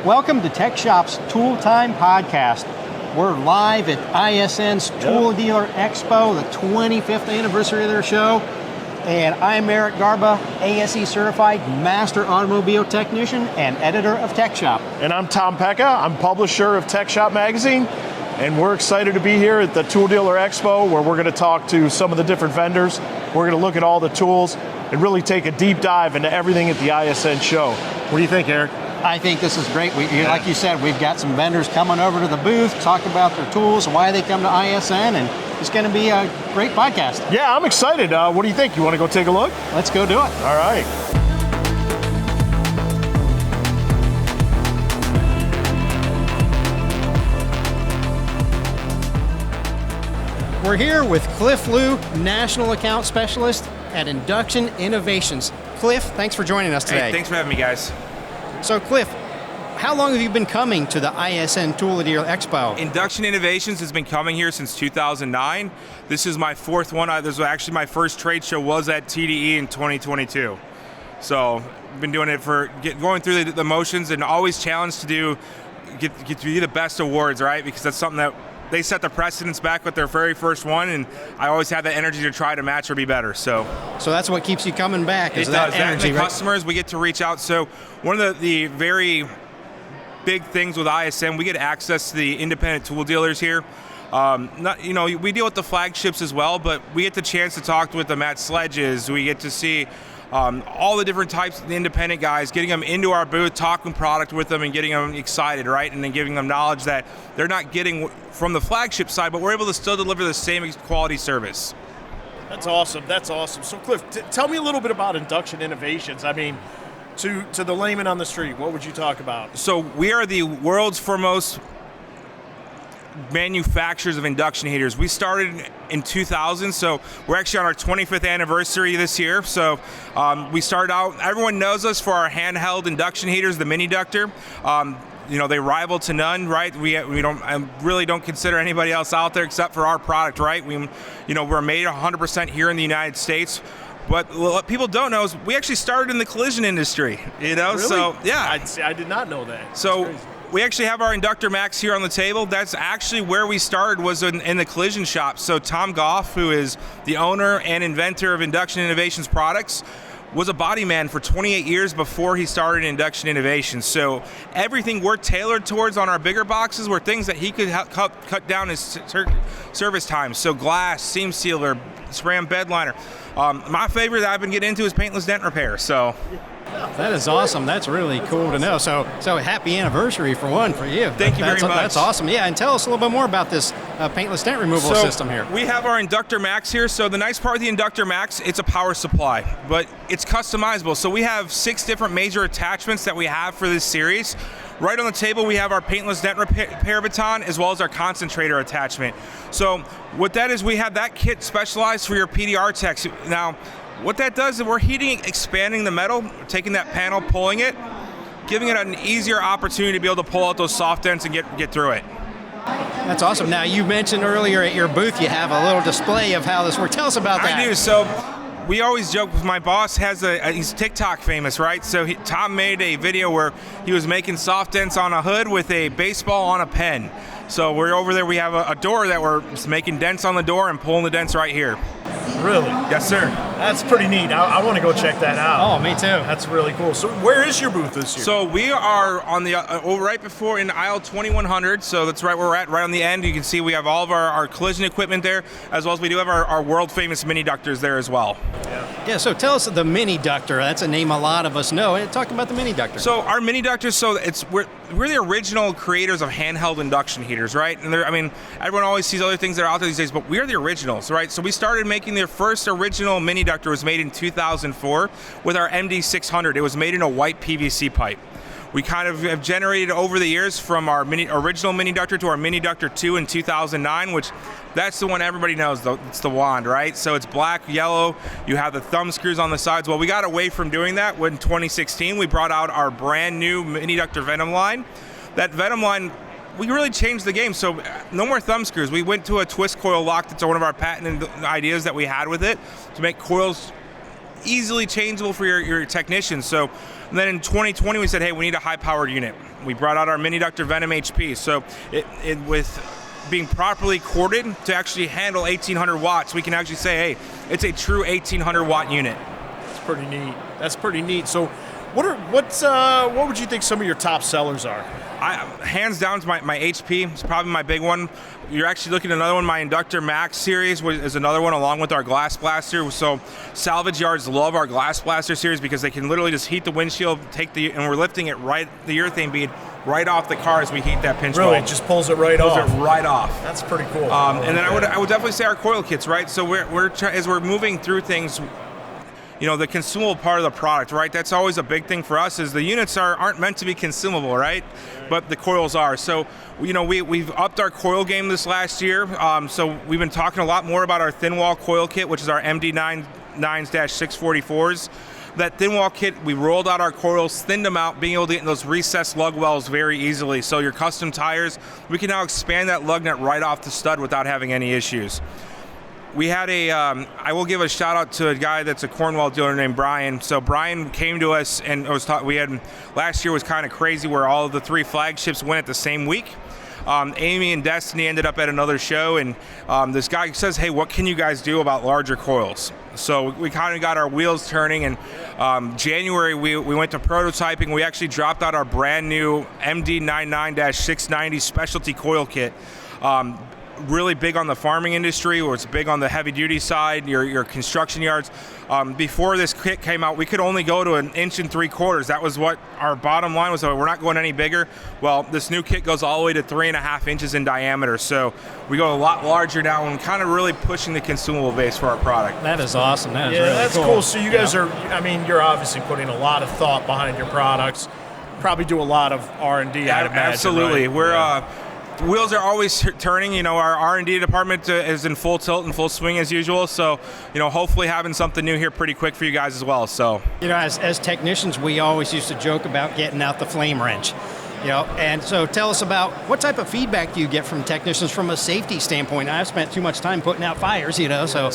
Welcome to TechShop's Tool Time Podcast. We're live at ISN's Tool Dealer Expo, the 25th anniversary of their show. And I'm Eric Garbe, ASE Certified Master Automobile Technician and Editor of TechShop. And I'm Tom Pecka. I'm publisher of TechShop Magazine. And we're excited to be here at the Tool Dealer Expo, where we're going to talk to some of the different vendors. We're going to look at all the tools and really take a deep dive into everything at the ISN show. What do you think, Eric? I think this is great. Like you said, we've got some vendors coming over to the booth, talk about their tools, why they come to ISN, and it's going to be a great podcast. Yeah, I'm excited. What do you think? You want to go take a look? Let's go do it. All right. We're here with Cliff Liu, National Account Specialist at Induction Innovations. Cliff, thanks for joining us today. Hey, thanks for having me, guys. So, Cliff, how long have you been coming to the ISN Tool Dealer Expo? Induction Innovations has been coming here since 2009. This is my fourth one. This was actually my first trade show was at TDE in 2022. So, I've been doing it for going through the motions and always challenged to get to be the best awards, right? Because that's something that they set the precedence back with their very first one, and I always have the energy to try to match or be better. So that's what keeps you coming back. Is that energy, and the customers, we get to reach out. So one of the very big things with ISN, we get access to the independent tool dealers here. We deal with the flagships as well, but we get the chance to talk with them at Sledges. We get to see all the different types of the independent guys, getting them into our booth, talking product with them and getting them excited, right? And then giving them knowledge that they're not getting from the flagship side, but we're able to still deliver the same quality service. That's awesome. That's awesome. So, Cliff, tell me a little bit about Induction Innovations. I mean, to the layman on the street, what would you talk about? So we are the world's foremost manufacturers of induction heaters. We started in 2000, so we're actually on our 25th anniversary this year. So we started out, everyone knows us for our handheld induction heaters, the Mini-Ductor. They rival to none, right? I really don't consider anybody else out there except for our product, right? We're made 100% here in the United States. But what people don't know is we actually started in the collision industry, Really? So yeah. I did not know that. So we actually have our Inductor Max here on the table. That's actually where we started, was in the collision shop. So Tom Goff, who is the owner and inventor of Induction Innovations products, was a body man for 28 years before he started Induction Innovations. So everything we're tailored towards on our bigger boxes were things that he could cut down his service time. So glass, seam sealer, spray on bed liner. My favorite that I've been getting into is paintless dent repair. So that is awesome. That's really cool to know. So happy anniversary for you. Thank you very much. That's awesome. Yeah, and tell us a little bit more about this paintless dent removal system here. We have our Inductor Max here. So the nice part of the Inductor Max, it's a power supply, but it's customizable. So we have 6 different major attachments that we have for this series. Right on the table, we have our paintless dent repair baton as well as our concentrator attachment. So what that is, we have that kit specialized for your PDR techs. Now, what that does is we're expanding the metal, taking that panel, pulling it, giving it an easier opportunity to be able to pull out those soft dents and get through it. That's awesome. Now, you mentioned earlier at your booth you have a little display of how this works. Tell us about that. I do. So we always joke with my boss he's TikTok famous, right? So Tom made a video where he was making soft dents on a hood with a baseball on a pen. So we're over there, we have a door that we're just making dents on the door and pulling the dents right here. Really? Yes, sir. That's pretty neat. I want to go check that out. Oh, me too. That's really cool. So where is your booth this year? So we are on the right before in aisle 2100. So that's right where we're at, right on the end. You can see we have all of our collision equipment there, as well as we do have our world famous Mini-Ductors there as well. Yeah, so tell us the Mini-Ductor. That's a name a lot of us know. Talk about the Mini-Ductor. So our Mini-Ductor, we're the original creators of handheld induction heaters, right? And everyone always sees other things that are out there these days, but we're the originals, right? So we started making the first original Mini-Ductor was made in 2004 with our MD600. It was made in a white PVC pipe. We kind of have generated over the years from our original Mini-Ductor to our Mini-Ductor 2 in 2009, which that's the one everybody knows, though. It's the wand, right? So it's black, yellow, you have the thumb screws on the sides. Well, we got away from doing that when 2016 we brought out our brand new Mini-Ductor Venom line. That Venom line, we really changed the game. So no more thumb screws. We went to a twist coil lock. That's one of our patented ideas that we had with it, to make coils easily changeable for your technicians. So then in 2020 we said, hey, we need a high-powered unit. We brought out our Mini-Ductor Venom HP. So it with being properly corded to actually handle 1800 watts, we can actually say, hey, it's a true 1800 watt unit. That's pretty neat. That's pretty neat. So what would you think some of your top sellers are? Hands down, to my HP. It's probably my big one. You're actually looking at another one. My Inductor Max series is another one, along with our Glass Blaster. So salvage yards love our Glass Blaster series because they can literally just heat the windshield, and we're lifting it right, the urethane bead, right off the car as we heat that pinch weld. Really, just pulls it right off. Pulls it right off. That's pretty cool. And then I would definitely say our coil kits, right? So as we're moving through things, you know, the consumable part of the product, right? That's always a big thing for us, is the units aren't meant to be consumable, right? But the coils are. So, you know, we've upped our coil game this last year. So we've been talking a lot more about our thin wall coil kit, which is our MD9-644s. That thin wall kit, we rolled out our coils, thinned them out, being able to get in those recessed lug wells very easily. So your custom tires, we can now expand that lug nut right off the stud without having any issues. We had I will give a shout out to a guy that's a Cornwall dealer named Brian. So Brian came to us and last year was kind of crazy where all of the 3 flagships went at the same week. Amy and Destiny ended up at another show, and this guy says, hey, what can you guys do about larger coils? So we kind of got our wheels turning, and January we went to prototyping. We actually dropped out our brand new MD99-690 specialty coil kit. Really big on the farming industry, or it's big on the heavy duty side, your construction yards. Before this kit came out, we could only go to 1 3/4 inches. That was what our bottom line was. So we're not going any bigger. Well, this new kit goes all the way to 3.5 inches in diameter. So we go a lot larger now, and kind of really pushing the consumable base for our product. That is awesome. That is really that's cool. So you guys are, I mean, you're obviously putting a lot of thought behind your products. Probably do a lot of R&D, I'd imagine. Absolutely. Right? We're wheels are always turning. You know, our R&D department is in full tilt and full swing as usual. So, you know, hopefully having something new here pretty quick for you guys as well. So, you know, as technicians, we always used to joke about getting out the flame wrench. You know, and so tell us about what type of feedback do you get from technicians from a safety standpoint? I've spent too much time putting out fires, you know. So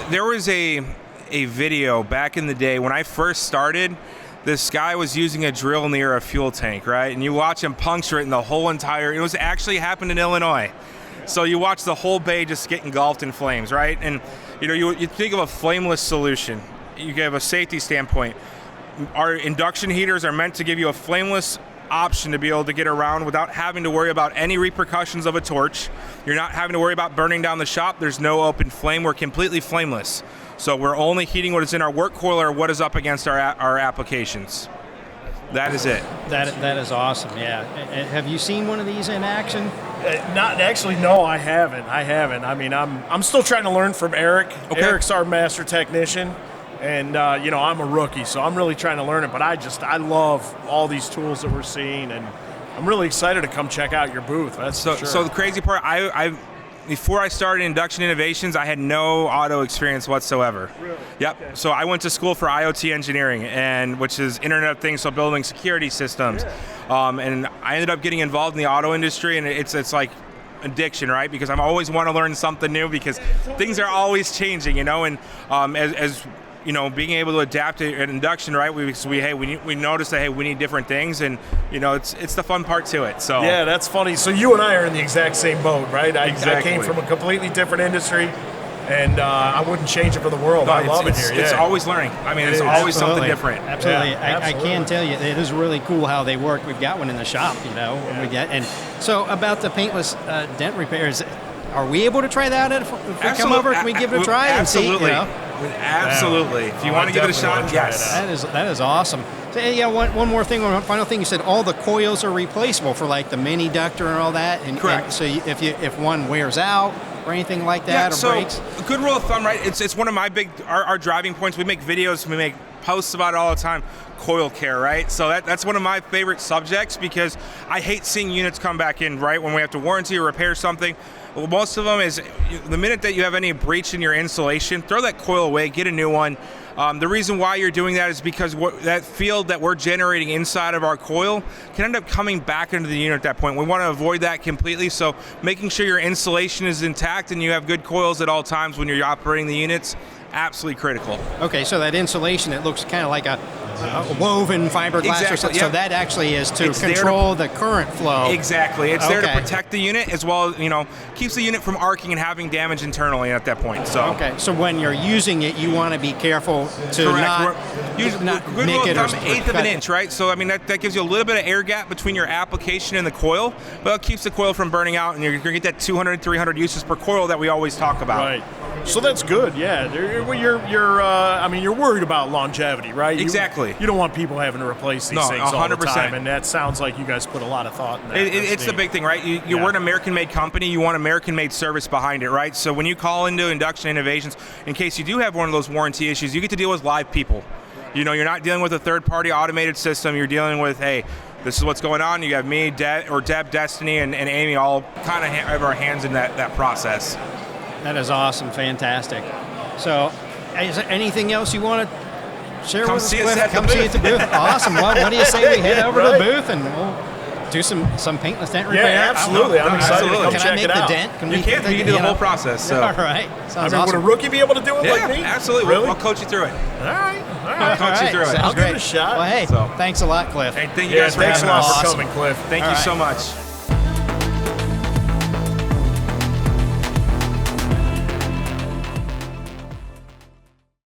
there was a video back in the day when I first started. This guy was using a drill near a fuel tank, right? And you watch him puncture it, and the whole entire, it was actually happened in Illinois. So you watch the whole bay just get engulfed in flames, right? And you know, you think of a flameless solution. You have a safety standpoint. Our induction heaters are meant to give you a flameless option to be able to get around without having to worry about any repercussions of a torch. You're not having to worry about burning down the shop. There's no open flame. We're completely flameless. So we're only heating what is in our work coil or what is up against our applications. That is it. That is awesome. Yeah. Have you seen one of these in action? Not actually. No, I haven't. I mean, I'm still trying to learn from Eric. Okay. Eric's our master technician, and you know, I'm a rookie, so I'm really trying to learn it. But I love all these tools that we're seeing, and I'm really excited to come check out your booth. That's for sure. So the crazy part, before I started Induction Innovations, I had no auto experience whatsoever. Really? Yep. Okay. So I went to school for IoT engineering, which is Internet of Things, so building security systems. Yeah. And I ended up getting involved in the auto industry, and it's like addiction, right? Because I always want to learn something new because things are always changing, you know. And as you know, being able to adapt to an induction, right? We noticed that we need different things, and you know, it's the fun part to it. So yeah, that's funny. So you and I are in the exact same boat, right? Exactly. I came from a completely different industry, and I wouldn't change it for the world. I love it here. It's always learning. I mean, it's always something different. Absolutely. Yeah, I can tell you, it is really cool how they work. We've got one in the shop, you know. Yeah. And so about the paintless dent repairs. Are we able to try that if we come over? Can we give it a try and see? Absolutely. You know? Absolutely. If you want to give it a shot, yes. That is awesome. So, yeah, one more thing, one final thing. You said all the coils are replaceable for like the Mini-Ductor and all that. Correct. And so if one wears out or anything like that or breaks. A good rule of thumb, right? It's one of my our driving points. We make videos, we make posts about it all the time. Coil care, right? So that's one of my favorite subjects because I hate seeing units come back in, right, when we have to warranty or repair something. Well, most of them is the minute that you have any breach in your insulation, throw that coil away, get a new one. The reason why you're doing that is because that field that we're generating inside of our coil can end up coming back into the unit at that point. We want to avoid that completely, so making sure your insulation is intact and you have good coils at all times when you're operating the units, absolutely critical. Okay, so that insulation, it looks kind of like a woven fiberglass or Exactly, something. yeah. So that actually is to It's there to- control the current flow. Exactly. It's there to Okay. protect the unit as well as, keeps the unit from arcing and having damage internally at that point. So Okay, so when you're using it, you want to be careful to correct. not Good nick rule it of or thumb, eighth of cut an it. inch, right? So I mean that gives you a little bit of air gap between your application and the coil, but it keeps the coil from burning out, and you're going to get that 200, 300 uses per coil that we always talk about. Right. So that's good. Yeah. You're worried about longevity, right? Exactly. You don't want people having to replace these No, things all the 100%. time, and that sounds like you guys put a lot of thought in that. It's the big thing, right? We're an American-made company. You want American-made service behind it, right? So when you call into Induction Innovations, in case you do have one of those warranty issues, you get to deal with live people. You're not dealing with a third-party automated system. You're dealing with, hey, this is what's going on. You have me, Deb, Destiny, and Amy all kind of have our hands in that process. That is awesome, fantastic. So, is there anything else you want to share Come with us, see us Cliff? at the Come see us at the booth. Awesome. Well, what do you say we head over to the booth and we'll do some paintless dent repair? Yeah, absolutely. I'm excited to come Can I check make it the out. dent? You can do the whole process. So. All right. Sounds Would a awesome. rookie be able to do it Yeah, like me? absolutely. Really? I'll coach you through it. All right. I'll coach you through it. Sounds I'll give it great. a shot. Well, hey, So. thanks a lot, Cliff. Hey, thank you Yeah, guys for thanks a having lot us. for coming, Cliff. Thank All you right. so much.